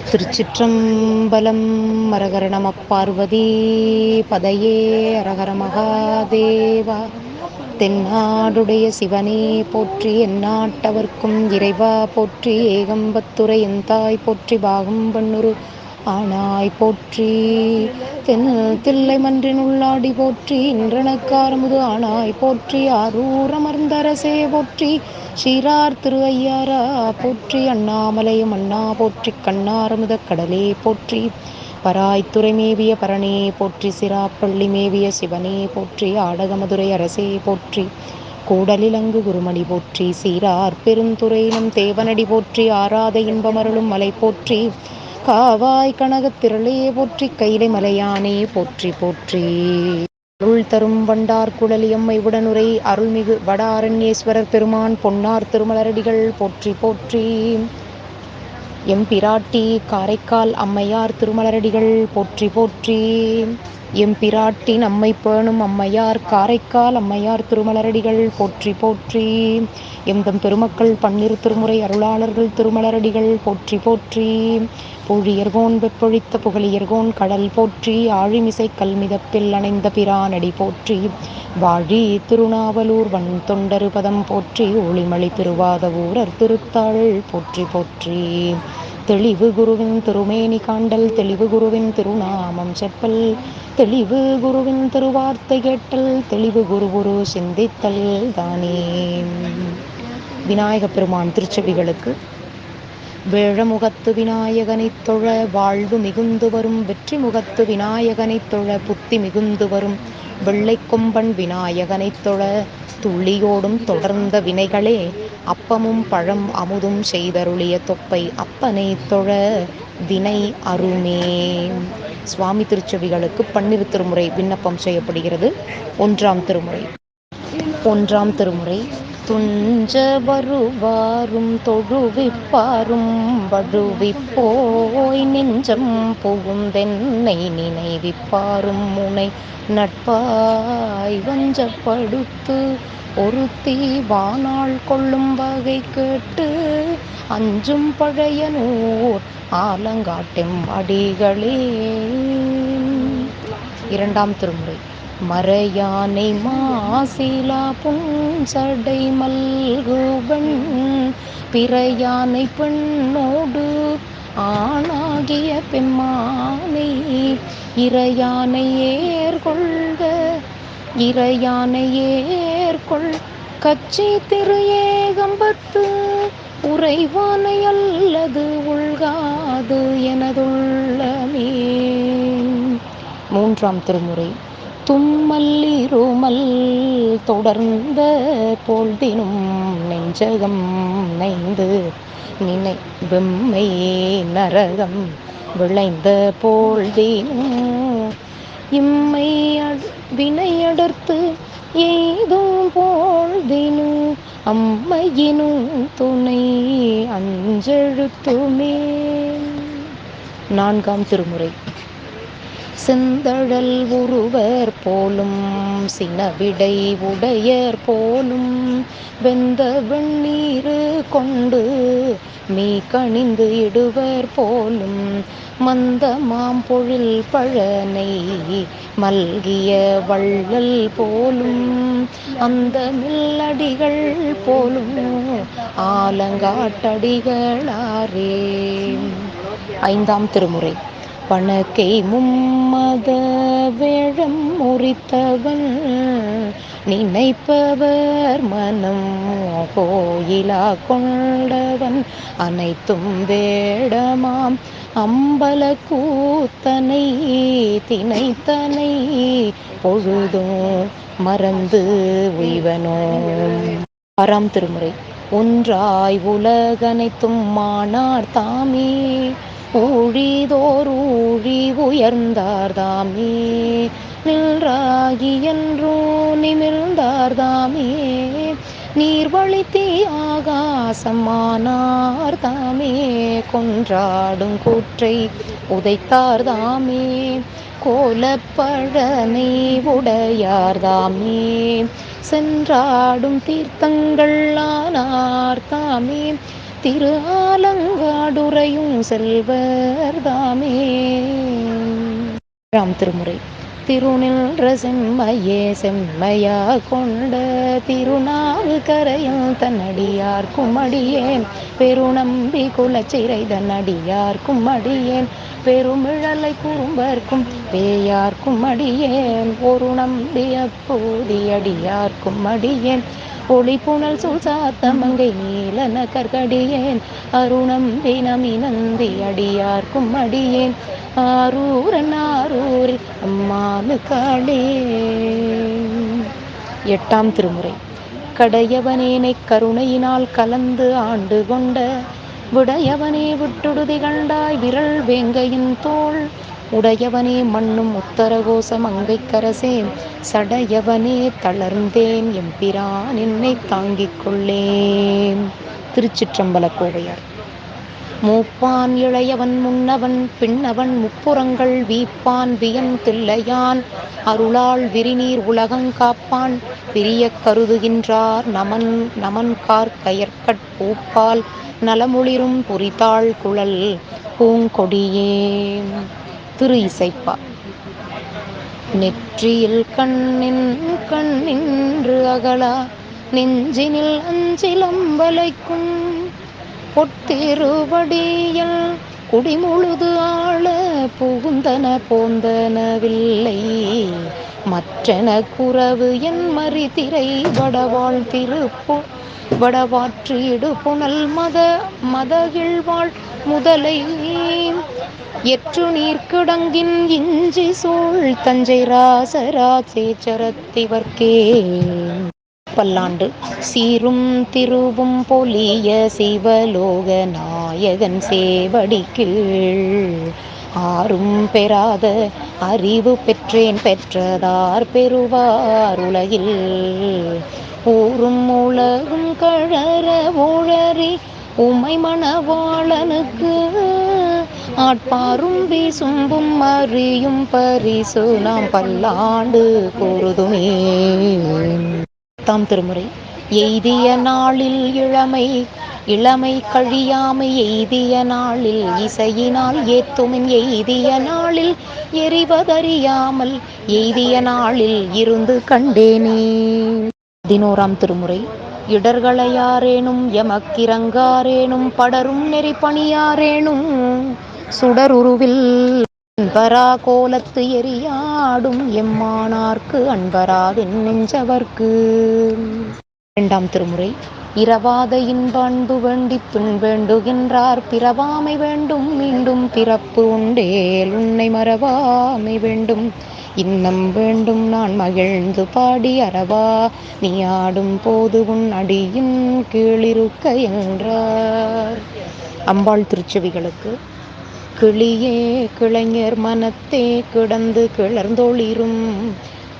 திருச்சிற்றம்பலம். அரகர நம பார்வதி பதையே அரகர மகாதேவா. தென்னாடுடைய சிவனே போற்றி, எந்நாட்டவர்க்கும் இறைவா போற்றி, ஏகம்பத்துரை எந்தாய் போற்றி, பாகம் பண்ணுரு ஆனாய் போற்றி, தில்லை மன்றின் உள்ளாடி போற்றி, இன்றனக்காரமுது ஆனாய் போற்றி, ஆரூரமர்ந்தரசே போற்றி, சீரார் திரு ஐயாரா போற்றி, அண்ணாமலையும் அண்ணா போற்றி, கண்ணாரமுத கடலே போற்றி, பராய்த்துறை மேவிய பரணே போற்றி, சிராப்பள்ளி மேவிய சிவனே போற்றி, ஆடகமதுரை அரசே போற்றி, கூடலிலங்கு குருமணி போற்றி, சீரார் பெருந்துறை நம் தேவனடி போற்றி, ஆராத இன்பமருளும் மலை போற்றி, காவாய் கனகத் திரளே போற்றி, கைலை மலையானே போற்றி போற்றி, அருள் தரும் வண்டார் குழலியம்மை உடனுரை அருள்மிகு வட அரண்யேஸ்வரர் பெருமான் பொன்னார் திருமலரடிகள் போற்றி போற்றி, எம்பிராட்டி காரைக்கால் அம்மையார் திருமலரடிகள் போற்றி போற்றி, எம்பிராட்டி நம்மை பேணும் அம்மையார் காரைக்கால் அம்மையார் திருமலரடிகள் போற்றி போற்றி, எந்தம் பெருமக்கள் பன்னிரு திருமுறை அருளாளர்கள் திருமலரடிகள் போற்றி போற்றி, புழியர்கோன் வெப்பொழித்த புகழியர்கோன் கடல் போற்றி, ஆழிமிசை கல்மிதப்பில் அணைந்த பிரானடி போற்றி, வாழி திருநாவலூர் வன் தொண்டரு பதம் போற்றி, ஒளிமளி திருவாத ஊரர் திருத்தாள் போற்றி போற்றி, தெளிவு குருவின் திருமேனி காண்டல் தெளிவு குருவின் திருநாமம் செப்பல், தெளிவு குருவின் திருவார்த்தை கேட்டல், தெளிவு குரு சிந்தித்தல் தானே. விநாயக பெருமான் திருச்செவிகளுக்கு வேழமுகத்து விநாயகனைத் தொழ வாழ்வு மிகுந்து வரும், வெற்றி முகத்து விநாயகனைத் தொழ புத்தி மிகுந்து வரும், வெள்ளை கொம்பன் விநாயகனைத் தொழ துள்ளியோடும் தொடர்ந்த வினைகளே, அப்பமும் பழம் அமுதும் செய்தருளிய தொப்பை அப்பனை தொழ வினை அருமே. சுவாமி திருச்செவிகளுக்கு 12 திருமுறை விண்ணப்பம் செய்யப்படுகிறது. 1ஆம் திருமுறை. 1ஆம் திருமுறை. துஞ்ச வருவாரும் தொழுவிப்பாரும் வழுவிப்போய் நெஞ்சம் புகுந்தென்னை நினைவிப்பாரும் முனை நட்பாய் வஞ்சப்படுத்து ஒருத்தி வானாள் கொள்ளும் வகை கேட்டு அஞ்சும் பழைய நூர் ஆலங்காட்டெம் அடிகளே. 2ஆம் திருமுறை. மறையானை மாசிலா புன்சடை மல்குவன் பிறையானை பெண்ணோடு ஆணாகிய பெம்மானை இறையானை ஏற்கொள்க இறையானை ஏற்கொள் கச்சி திரு ஏகம்பத்து உறைவானை அல்லது உள்காது எனதுள்ளமே. 3ஆம் திருமுறை. தும்மல்லிருமல் தொடர்ந்த பொழுதினும் நெஞ்சகம் நைந்து நினை வெம்மை நரகம் விளைந்த பொழுதினும் இம்மை வினையடர்த்து ஏதும் பொழுதினும் அம்மையினும் துணை அஞ்செழுத்துமே. 4ஆம் திருமுறை. செந்தழல் உருவர் போலும் சினவிடை உடையர் போலும் வெந்த வெண்ணீரு கொண்டு மீ கணிந்து இடுவர் போலும் மந்த மாம்பொழில் பழனை மல்கிய வள்ளல் போலும் அந்த மில்லடிகள் போலும் ஆலங்காட்டடிகளாரே. 5ஆம் திருமுறை. பணக்கை மும்மத வேழம் முறித்தவன் நினைப்பவர் மனம் கோயிலா கொண்டவன் அனைத்தும் வேடமாம் அம்பல கூத்தனை தினைத்தனை பொழுதும் மறந்து உய்வனோ. 6ஆம் திருமுறை. ஒன்றாய் உலகனைத்தும் மானார் தாமே ஊழிதோர் ஊழி உயர்ந்தார்தாமே நின்றாகி என்றோ நிமிர்ந்தார்தாமே நீர்வழித்தீ ஆகாசமானார்தாமே கொன்றாடும் கூற்றை உதைத்தார்தாமே கோலப்பழனை உடையார்தாமே சென்றாடும் தீர்த்தங்கள் ஆனார்தாமே திரு ஆலங்காடுறையும் செல்வர் தாமே. திருமுறை. திருநின்ற செம்மையே செம்மையா கொண்ட திருநாவு கரையில் தன்னடியார்க்கும் அடியேன் பெருநம்பி குலச்சிறை தன்னடியார்க்கும் அடியேன் பெருமிழலை குறும்பர்க்கும் பேயார்க்கும் அடியேன் ஒரு நம்பி அப்போதி அடியார்க்கும் அடியேன் ஒளிப்புணல் சூழ் சாத்தமங்கை நீலன கற்கடியேன் அருணம்பி நமி நந்தி அடியார்க்கும் அடியேன் ஆரூரன் ஆரூரில் அம்மானு காளே. எட்டாம் திருமுறை. கடையவனேனை கருணையினால் கலந்து ஆண்டு கொண்ட விடையவனே விட்டுடுதி கண்டாய் விரல் வேங்கையின் தோள் உடையவனே மண்ணும் உத்தரகோசம் அங்கைக்கரசே சடையவனே தளர்ந்தேன் எம்பிரான் என்னை தாங்கிக் கொள்ளேன். திருச்சிற்றம்பல கோவையார். மூப்பான் இளையவன் முன்னவன் பின்னவன் முப்புறங்கள் வீப்பான் வியன் தில்லையான் அருளால் விரிநீர் உலகங் காப்பான் பிரிய கருதுகின்றார் நமன் நமன் கார்கயற்கட் பூப்பால் நலமொளிரும் புரிதாள் குழல் பூங்கொடியே. திரு இசைப்பா. நெற்றியில் கண்ணின்று அகலா நெஞ்சினில் அஞ்சிலம்பலைக்கும் பொத்திருவடியல் குடிமுழுது ஆள புகுந்தன போந்தனவில்லை மற்றென குறவு என் மறிதிரை வடவாள் திருப்பு வடவாற்றிடு புனல் மதகிழ்வாள் முதலை எற்று நீர்க்கிடங்கின் இஞ்சி சூழ் தஞ்சை ராசராசேச்சரத்திவர்க்கே. பல்லாண்டு. சீரும் திருவும் பொலிய சிவலோக நாயகன் சேவடி கீழ் ஆரும் பெறாத அறிவு பெற்றேன் பெற்றதார் பெறுவார் உலகில் ஊரும் உலகும் கழற ஊழறி உமை மணவாளனுக்கு ஆட்பாரும் வீசும்பும் அறியும் பரிசு நாம் பல்லாண்டு கூறுதுமே. தாம் திருமுறை. எய்திய நாளில் இளமை கழியாமை எய்திய நாளில் இசையினால் ஏத்துமின் எய்திய நாளில் எரிவதறியாமல் எய்திய நாளில் இருந்து கண்டேனே. 11ஆம் திருமுறை. இடர்களையாரேனும் எமக்கிறங்காரேனும் படரும் நெறி பணியாரேனும் சுடருருவில் அன்பரா கோலத்து எரியாடும் எம்மானார்க்கு அன்பராதென் நெஞ்சவர்க்கு. 2ஆம் திருமுறை. இரவாத இன்ப அன்பு வேண்டி பின் வேண்டுகின்றார் பிறவாமை வேண்டும் மீண்டும் பிறப்பு உண்டேல் உன்னை மறவாமை வேண்டும் இன்னம் வேண்டும் நான் மகிழ்ந்து பாடி அறவா நீ ஆடும் போது உன் அடியின் கீழிருக்க என்றார். அம்பாள் திருச்செவிகளுக்கு. கிளியே கிளைஞர் மனத்தே கிடந்து கிளர்ந்தொளிரும்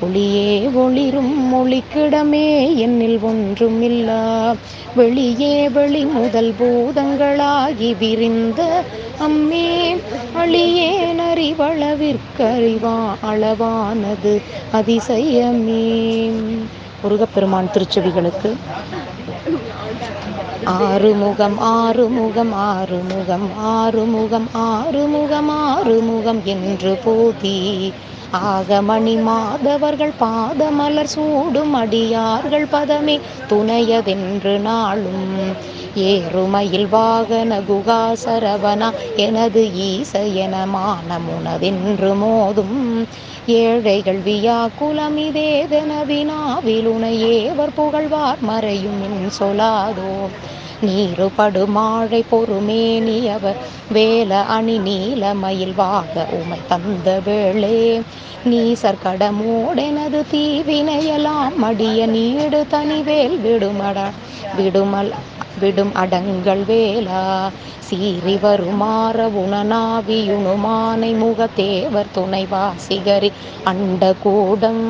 ஒளியே ஒளிரும் மொழிக்கிடமே என்னில் ஒன்றும் இல்லா வெளியே வெளி முதல் பூதங்களாகி விரிந்த அம்மே அழியே நறிவளவிற்கறிவா அளவானது அதிசயமே. முருகப்பெருமான் திருச்செவிகளுக்கு. ஆறுமுகம் ஆறுமுகம் ஆறுமுகம் ஆறுமுகம் ஆறுமுகம் ஆறுமுகம் என்று போதி ஆகமணி மாதவர்கள் பாதமலர் சூடும் அடியார்கள் பதமே துணையதென்று நாளும் ஏறுமயில் வாகன குகா சரவணா எனது ஈச என மானமுனதென்று மோதும் ஏழைகள் வியாக்குலமிதேதென வினாவிலுனையேவர் புகழ்வார் மறையும் என் சொலாதோ நீருபடு மாழை பொறுமேனியவர் வேல அணி நீல மயில் வாக உமை தந்த வேளே நீசர் கடமோடெனது தீவினையலாம் மடிய நீடு தனிவேல் விடும் அடங்கள் வேளா சீறி வருமாற உணனாவியுணுமானை முகத்தேவர் துணைவாசிகரி அண்ட கூடம்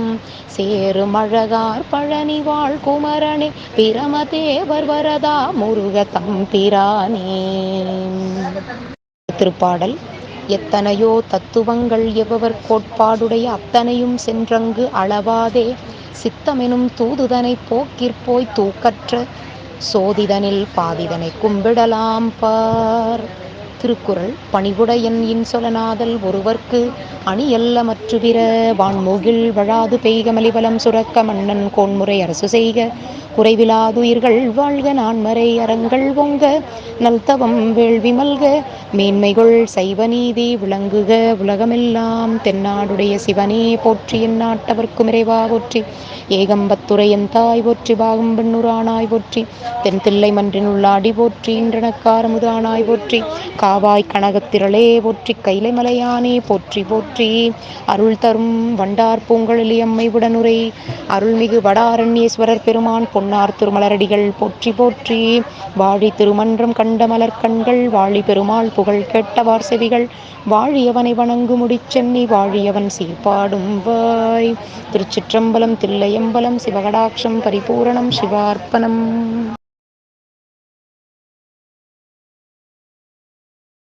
சேருமழகார் பழனி வாழ் குமரனே பிரமதேவர் வரதா முருக தம்பிரானே. திருப்பாடல். எத்தனையோ தத்துவங்கள் எவ்வவர் கோட்பாடுடைய அத்தனையும் சென்றங்கு அளவாதே சித்தமெனும் தூதுதனை போக்கிற் போய் தூக்கற்ற சோதிதனில் பாதிதனை கும்பிடலாம் பார். திருக்குறள். பணிவுடையன் இன்சொலனாதல் ஒருவர்க்கு அணியல்ல மற்றுவிர வான்முகில் வழாது பெய்க மலிவலம் சுரக்க மன்னன் கோன்முறை அரசு செய்க குறைவிலாதுயிர்கள் வாழ்க நான்மறை அறங்கள் ஓங்க நல்தவம் வேள்வி மல்க மேன்மைகொள் சைவ நீதி விளங்குக உலகமெல்லாம். தென்னாடுடைய சிவனே போற்றி எந்நாட்டவர்க்கும் இறைவா போற்றி ஏகம்பத்துரையன் தாய் போற்றி பாகம் பெண்ணுரானாய் போற்றி தென்தில்லை மன்றின் உள்ளாடி போற்றி இன்றனக்காரமுதானாய் போற்றி காவாய் கனகத்திரளே போற்றி கைலை மலையானே போற்றி போற்றி அருள் தரும் வண்டார் பூங்கழலியம்மை உடனுரை அருள்மிகு வடாரண்யேஸ்வரர் பெருமான் பொன்னார் திருமலரடிகள் போற்றி போற்றி வாழி திருமன்றம் கண்ட மலர் கண்கள் வாழி பெருமாள் புகழ் கேட்டவார் செவிகள் வாழியவனை வணங்கு முடிச்சென்னி வாழியவன் சீர்பாடும் வாய். திருச்சிற்றம்பலம் தில்லையம்பலம் சிவகடாட்சம் பரிபூரணம் சிவார்ப்பணம்.